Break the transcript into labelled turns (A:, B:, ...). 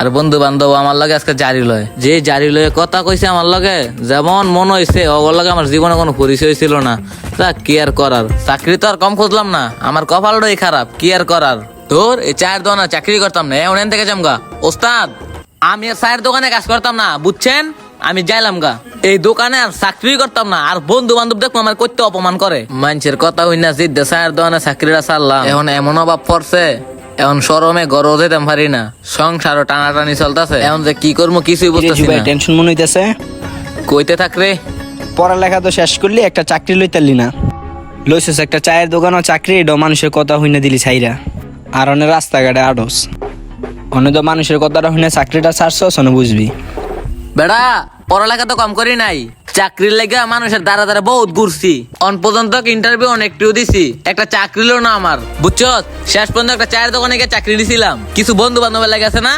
A: আর বন্ধু বান্ধব আমার লগে আজকে জারি লয়, যে জারি লয়ে কথা কইছে আমার লগে, যেমন মন হইছে ওগর লগে আমার জীবনে কোনো পরিচয় ছিল না। তা কি আর করার, চাকরি তো আর কম খুঁজলাম না, আমার কপালটাই খারাপ, কি আর করার। তোর এই চায়ের দোকানে চাকরি করতাম না, এমন থেকে যামগা। ওস্তাদ, আমি আর চায়ের দোকানে কাজ করতাম না, বুঝছেন? আমি যাইলাম গা, এই দোকানে আর চাকরি করতাম না। আর বন্ধু বান্ধব দেখবো আমার করতে অপমান করে, মানুষের কথা হই না জিদ্দে চায়ের দোকানে চাকরিটা ছাড়লাম। এখন এমন অভাব পড়ছে, এখন শরমে গরও যেতাম পারি না, সংসারও টানাটানি চলতেছে। এখন যে কি করবো কিছুই বুঝতেছি না।
B: টেনশন মনে হইতেছে?
A: কইতে থাক রে।
B: পড়ালেখা তো শেষ করলি, একটা চাকরি লইতালি না, লইছস একটা চায়ের দোকান ও চাকরি, এটাও মানুষের কথা হইনা দিলি ছাইরা। আর অনেক রাস্তাঘাটে আডস, অনেক তো মানুষের কথাটা হইনা চাকরিটা ছাড়ছস, অনে বুঝবি।
A: বেড়া, পড়ালেখা তো কম করি নাই, চাকরির লেগে মানুষের দ্বারা দ্বারা বহুত ঘুরছি। অন পর্যন্ত ইন্টারভিউ অনেকটিও দিছি, একটা চাকরি লো না আমার, বুঝছো? শেষ পর্যন্ত একটা চায়ের দোকানে গিয়ে চাকরি দিছিলাম। কিছু বন্ধু বান্ধবের লাগে আছে না,